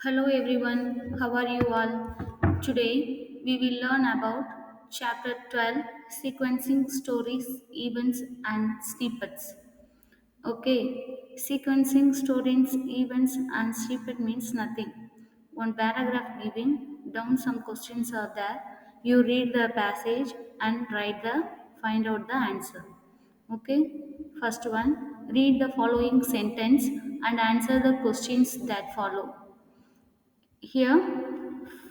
Hello everyone, how are you all? Today we will learn about chapter 12 sequencing stories, events, and snippets. Okay, sequencing stories, events, and snippet means nothing. One paragraph giving down some questions are there. You read the passage and find out the answer. Okay, first one, read the following sentence and answer the questions that follow. Here,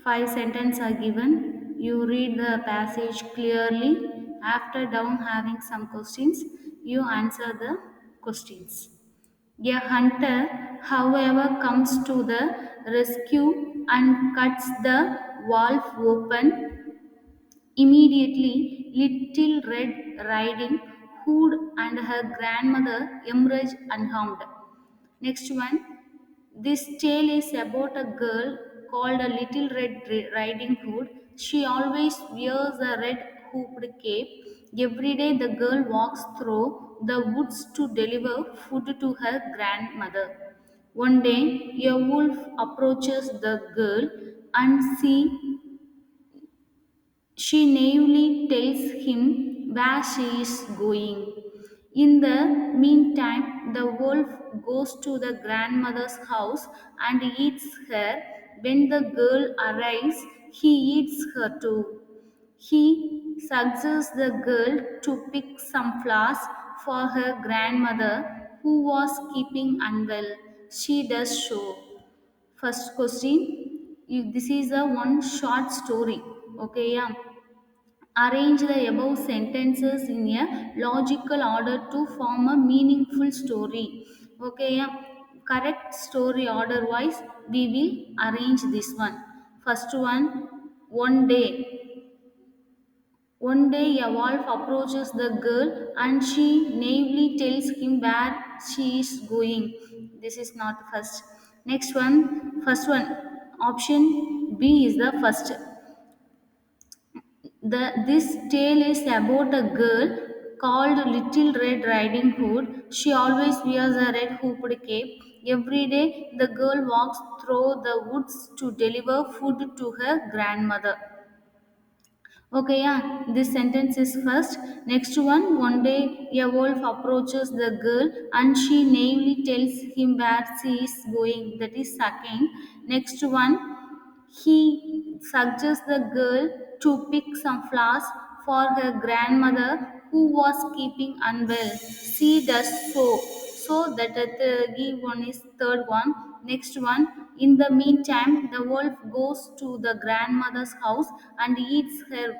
five sentences are given. You read the passage clearly. After down having some questions, you answer the questions. A hunter, however, comes to the rescue and cuts the wolf open. Immediately, Little Red Riding Hood and her grandmother emerge unharmed. Next one, this tale is about a girl called a Little Red Riding Hood. She always wears a red hooped cape. Every day, the girl walks through the woods to deliver food to her grandmother. One day, a wolf approaches the girl and she naively tells him where she is going. In the meantime, the wolf goes to the grandmother's house and eats her. When the girl arrives, he eats her too. He suggests the girl to pick some flowers for her grandmother who was keeping unwell. She does so. First question, this is a one short story. Okay, yeah. Arrange the above sentences in a logical order to form a meaningful story. Okay, yeah. Correct story order wise, we will arrange this one. First one, one day. One day, a wolf approaches the girl and she naively tells him where she is going. This is not first. Next one, first one. Option B is the first. This tale is about a girl called Little Red Riding Hood. She always wears a red hooped cape. Every day, the girl walks through the woods to deliver food to her grandmother. Okay, yeah, this sentence is first. Next one day a wolf approaches the girl and she naively tells him where she is going. That is second. Next one, he suggests the girl to pick some flowers for her grandmother who was keeping unwell. She does so. So that the one is third one. Next one. In the meantime, the wolf goes to the grandmother's house and eats her.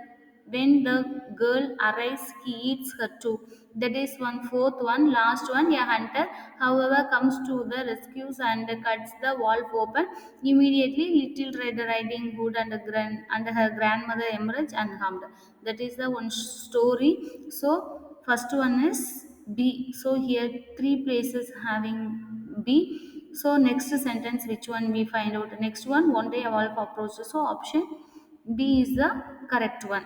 When the girl arrives, he eats her too. That is one fourth one. Last one, a hunter, however, comes to the rescues and cuts the wolf open. Immediately, Little Red Riding Hood and her grandmother emerge unharmed. That is the one story. So, first one is B. So, here three places having B. So, next sentence, which one we find out? Next one day a wolf approaches. So, option B is the correct one.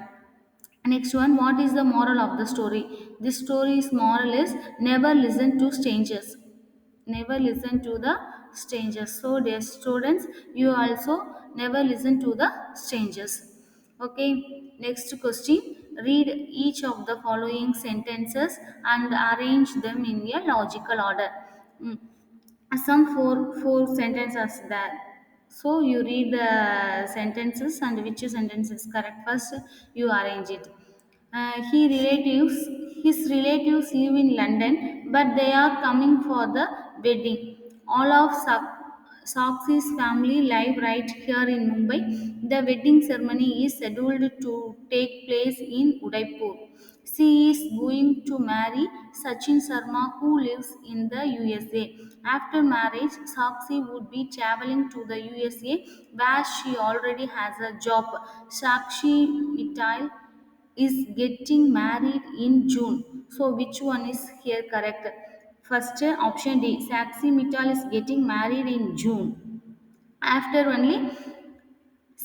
Next one, what is the moral of the story? This story's moral is never listen to strangers. Never listen to the strangers. So, dear students, you also never listen to the strangers. Okay, next question. Read each of the following sentences and arrange them in a logical order. Mm, some four sentences there, so you read the sentences and which sentence is correct first you arrange it. He relatives His relatives live in London but they are coming for the wedding. All of Saksi's family live right here in Mumbai. The wedding ceremony is scheduled to take place in Udaipur. She is going to marry Sachin Sharma, who lives in the USA. After marriage, Sakshi would be traveling to the USA, where she already has a job. Sakshi Mittal is getting married in June. So, which one is here correct? First option D. Sakshi Mittal is getting married in June. After only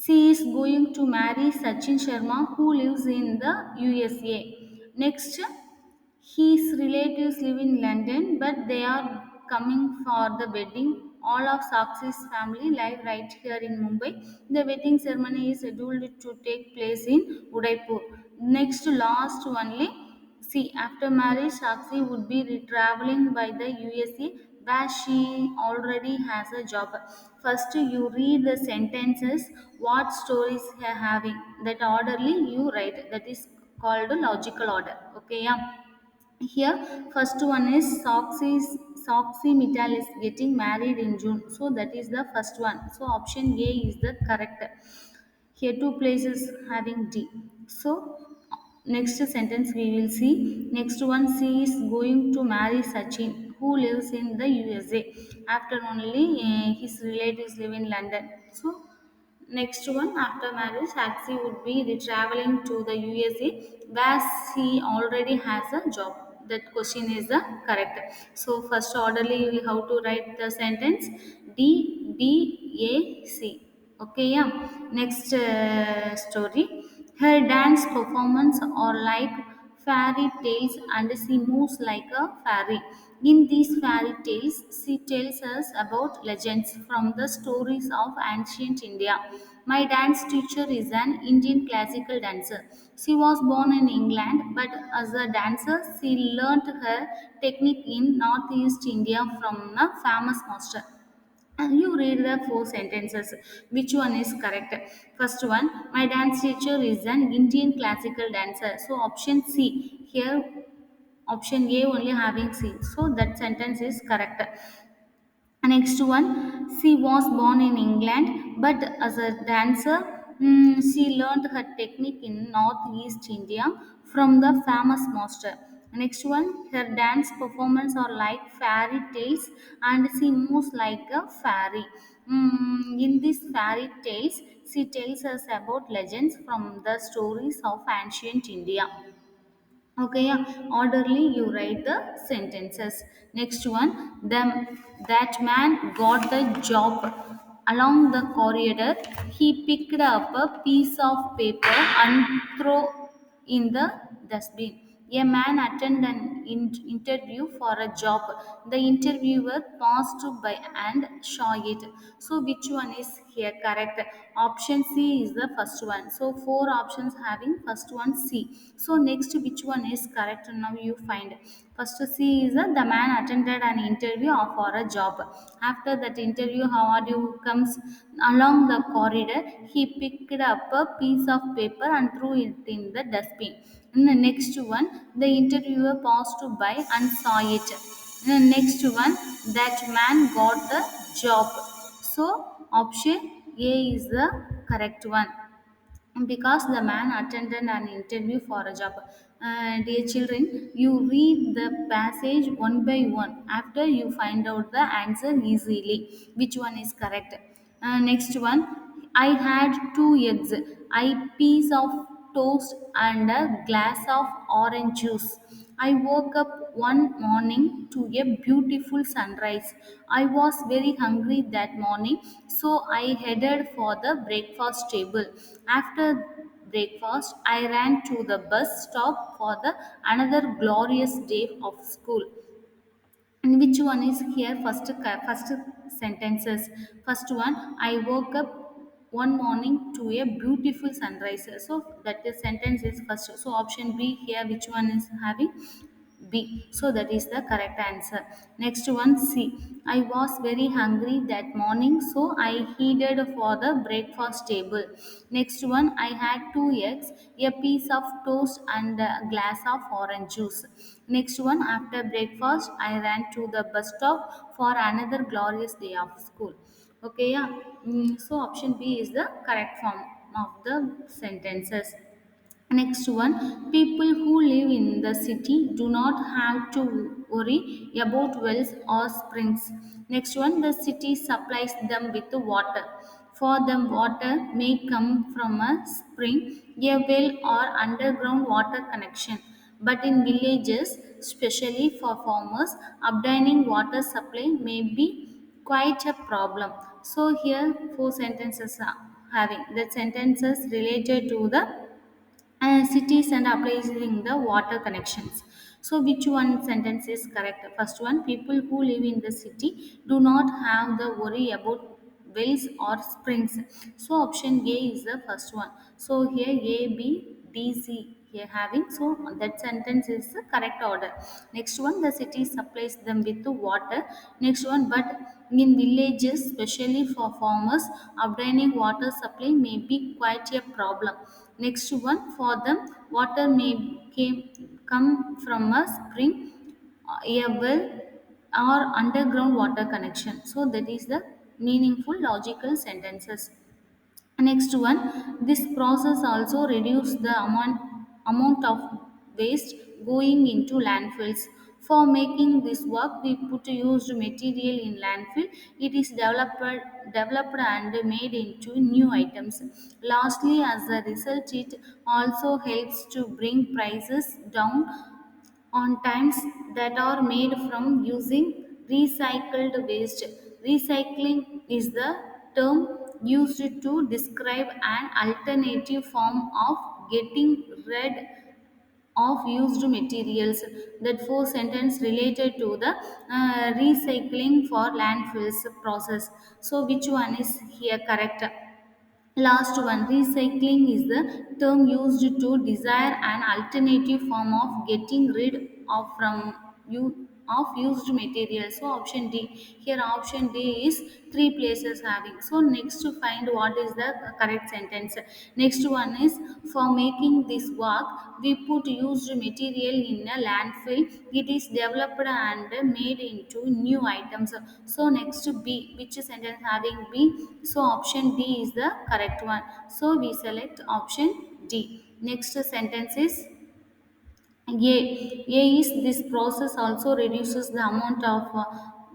she is going to marry Sachin Sharma, who lives in the USA. Next, his relatives live in London, but they are coming for the wedding. All of Saksi's family live right here in Mumbai. The wedding ceremony is scheduled to take place in Udaipur. Next to last only. See, after marriage, Sakshi would be traveling by the USA where she already has a job. First, you read the sentences, what stories they are having. That orderly you write. That is called a logical order. Okay, yeah. Here, first one is Soxy Mittal is getting married in June. So that is the first one. So option A is the correct. Here two places having D. So next sentence we will see. Next one, she is going to marry Sachin, who lives in the USA. After only his relatives live in London. So next one, after marriage, Saxi would be traveling to the USA where she already has a job. That question is the correct. So first orderly we have to write the sentence D B A C. Okay, yeah. Next story. Her dance performance are like fairy tales and she moves like a fairy. In these fairy tales, she tells us about legends from the stories of ancient India. My dance teacher is an Indian classical dancer. She was born in England, but as a dancer, she learnt her technique in Northeast India from a famous master. And you read the four sentences. Which one is correct? First one, my dance teacher is an Indian classical dancer. So option C. Here option A only having C. So that sentence is correct. Next one, she was born in England, but as a dancer, she learned her technique in Northeast India from the famous master. Next one, her dance performance are like fairy tales, and she moves like a fairy. In these fairy tales, she tells us about legends from the stories of ancient India. Okay, yeah. Orderly, you write the sentences. Next one, that man got the job. Along the corridor, he picked up a piece of paper and threw in the dustbin. A man attended an interview for a job. The interviewer passed by and saw it. So which one is here correct? Option C is the first one. So four options having first one C. So next which one is correct? Now you find. First C is the man attended an interview for a job. After that interview, how are you comes along the corridor. He picked up a piece of paper and threw it in the dustbin. In the next one, the interviewer passed by and saw it. In the next one, that man got the job. So option A is the correct one because the man attended an interview for a job. Dear children, you read the passage one by one after you find out the answer easily. Which one is correct? Next one, I had two eggs, a piece of toast, and a glass of orange juice. I woke up one morning to a beautiful sunrise. I was very hungry that morning, so I headed for the breakfast table. After breakfast, I ran to the bus stop for the another glorious day of school. And which one is here first sentences? First one, I woke up one morning to a beautiful sunrise. So that the sentence is first. So option B here, which one is having B. So that is the correct answer. Next one, C. I was very hungry that morning, so I headed for the breakfast table. Next one, I had two eggs, a piece of toast, and a glass of orange juice. Next one, after breakfast, I ran to the bus stop for another glorious day of school. Okay, yeah. So option B is the correct form of the sentences. Next one, people who live in the city do not have to worry about wells or springs. Next one, the city supplies them with water. For them, water may come from a spring, a well, or underground water connection. But in villages, especially for farmers, obtaining water supply may be quite a problem. So here, four sentences are having the sentences related to the cities and applying the water connections. So which one sentence is correct? First one, people who live in the city do not have the worry about wells or springs. So option A is the first one. So here A, B, D, C here having. So that sentence is the correct order. Next one, the city supplies them with the water. Next one, but in villages, especially for farmers, obtaining water supply may be quite a problem. Next one, for them, water may come from a spring, a well, or underground water connection. So that is the meaningful logical sentences. Next one, this process also reduce the amount of waste going into landfills. For making this work, we put used material in landfill. It is developed and made into new items. Lastly, as a result, it also helps to bring prices down on times that are made from using recycled waste. Recycling is the term used to describe an alternative form of getting rid of used materials. That four sentence related to the recycling for landfills process. So which one is here correct? Last one, recycling is the term used to desire an alternative form of getting rid of from you of used materials. So option D. Here option D is three places having. So next to find what is the correct sentence. Next one is for making this work we put used material in a landfill. It is developed and made into new items. So next to B, which sentence having B? So option D is the correct one. So we select option D. Next sentence is A is this process also reduces the amount of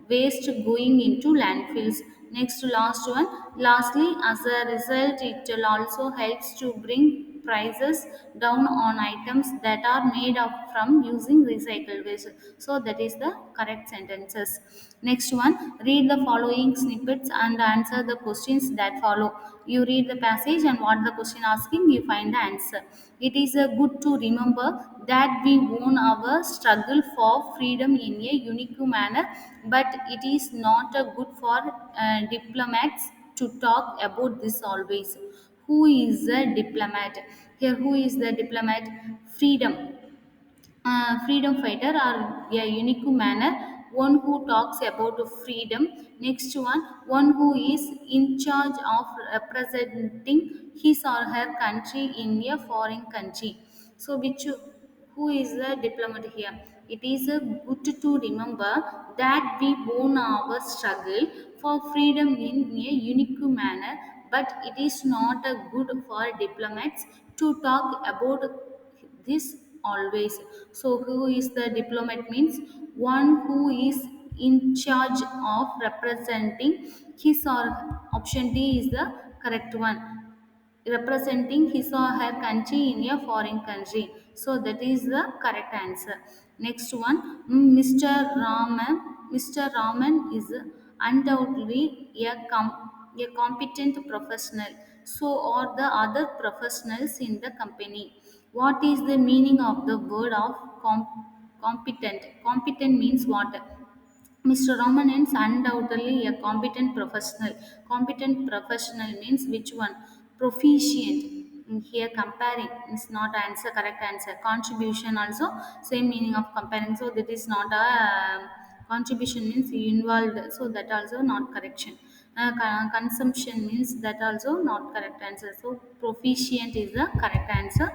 waste going into landfills. Next to last one. Lastly, as a result, it will also helps to bring prices down on items that are made of from using recycled waste. So that is the correct sentences. Next one, read the following snippets and answer the questions that follow. You read the passage and what the question asking, you find the answer. It is good to remember that we own our struggle for freedom in a unique manner, but it is not good for diplomats to talk about this always. Who is a diplomat? Here, who is the diplomat? Freedom. Freedom fighter are a unique manner, one who talks about freedom. Next one who is in charge of representing his or her country in a foreign country. So which who is the diplomat here? It is good to remember that we won our struggle for freedom in a unique manner, but it is not good for diplomats to talk about this always. So who is the diplomat means one who is in charge of representing his or option D is the correct one, representing his or her country in a foreign country. So that is the correct answer. Next one, Mr. Raman. Mr. Raman is undoubtedly a competent professional. So are the other professionals in the company. What is the meaning of the word of competent? Competent means what? Mr. Raman is undoubtedly a competent professional. Competent professional means which one? Proficient. Here comparing is not answer correct answer. Contribution also same meaning of comparing. So that is not a contribution means involved. So that also not correction. Consumption means that also not correct answer. So proficient is the correct answer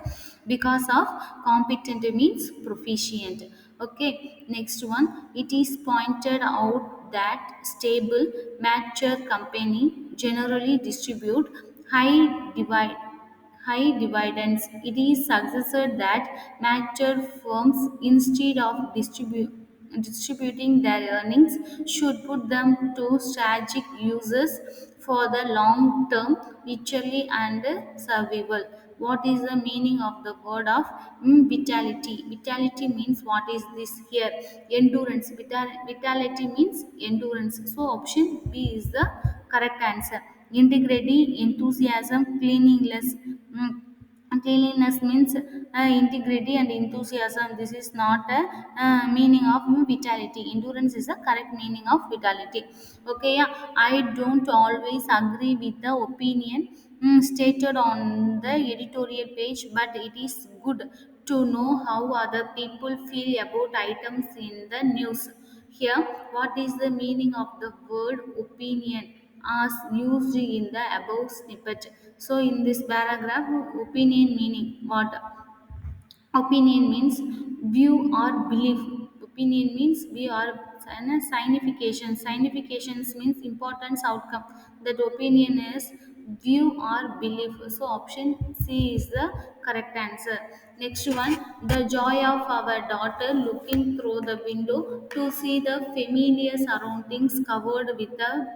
because of competent means proficient. Okay, next one. It is pointed out that stable mature company generally distribute high divide high dividends. It is suggested that mature firms, instead of distributing their earnings, should put them to strategic uses for the long term, literally and survival. What is the meaning of the word of vitality? Vitality means what is this here? Endurance. Vitality means endurance. So option B is the correct answer. Integrity, enthusiasm, cleanliness, And cleanliness means integrity and enthusiasm. This is not a meaning of vitality. Endurance is the correct meaning of vitality. Okay, yeah, I don't always agree with the opinion stated on the editorial page, but it is good to know how other people feel about items in the news. Here, what is the meaning of the word opinion as used in the above snippet? So, in this paragraph, opinion meaning what? Opinion means view or belief. Opinion means view or signification. Significations means importance outcome. That opinion is view or belief. So option C is the correct answer. Next one, the joy of our daughter looking through the window to see the familiar surroundings covered with a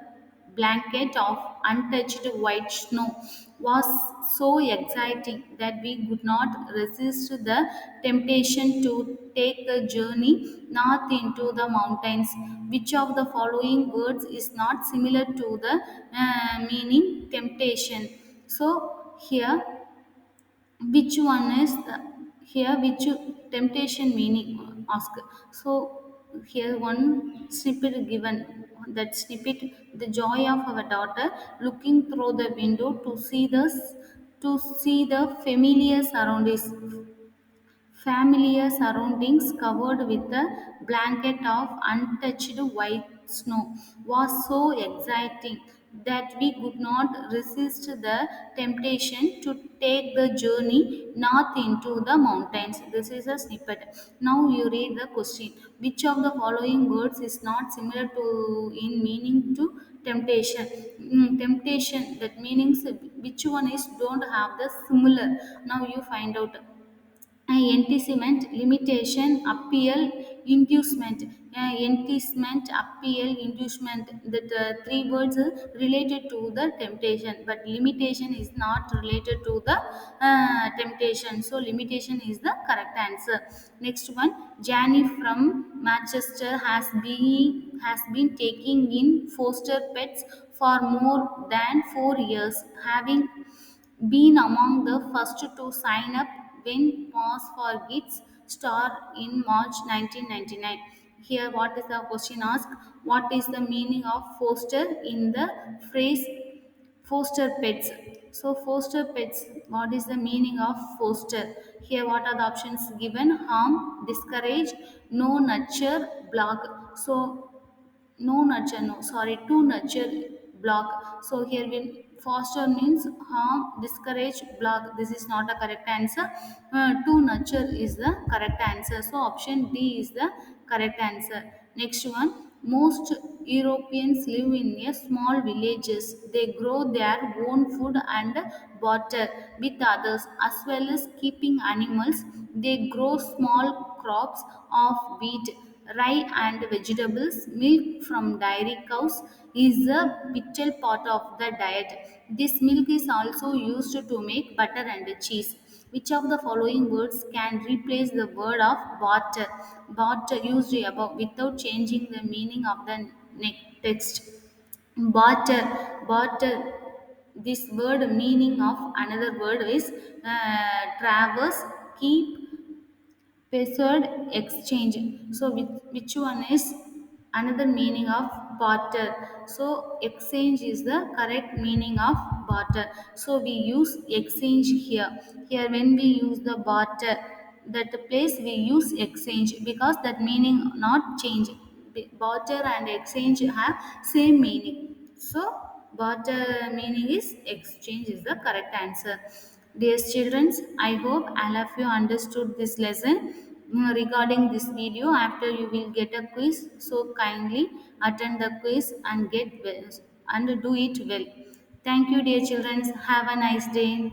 blanket of untouched white snow was so exciting that we could not resist the temptation to take the journey north into the mountains. Which of the following words is not similar to the meaning temptation? So, here which one is here which temptation meaning ask. So here one snippet given, that snippet, the joy of our daughter looking through the window to see the familiar surroundings covered with a blanket of untouched white snow was so exciting that we could not resist the temptation to take the journey north into the mountains. This is a snippet. Now you read the question. Which of the following words is not similar to in meaning to temptation? Temptation, that meanings, which one is don't have the similar? Now you find out. Enticement, limitation, appeal, inducement. Enticement, appeal, inducement. The three words are related to the temptation, but limitation is not related to the temptation. So limitation is the correct answer. Next one, Janie from Manchester has been taking in foster pets for more than 4 years, having been among the first to sign up when Pause for Kids star in March 1999. Here, what is the question asked? What is the meaning of foster in the phrase foster pets? So, foster pets, what is the meaning of foster? Here, what are the options given? Harm, discourage, no nurture, block. So, no nurture, no, sorry, to nurture, block. So here will foster means harm, discourage, block. This is not a correct answer. To nurture is the correct answer. So option D is the correct answer. Next one, most Europeans live in a small villages. They grow their own food and water with others, as well as keeping animals. They grow small crops of wheat, rye and vegetables. Milk from dairy cows is a vital part of the diet. This milk is also used to make butter and cheese. Which of the following words can replace the word of water? Water used above without changing the meaning of the text. Water, water. This word meaning of another word is traverse, keep, Password exchange. So which one is another meaning of barter? So exchange is the correct meaning of barter. So we use exchange here. Here when we use the barter, that place we use exchange because that meaning not change. Barter and exchange have same meaning. So barter meaning is exchange is the correct answer. Dear children, I hope all of you understood this lesson. Regarding this video, after you will get a quiz, so kindly attend the quiz and get well and do it well. Thank you, dear children. Have a nice day.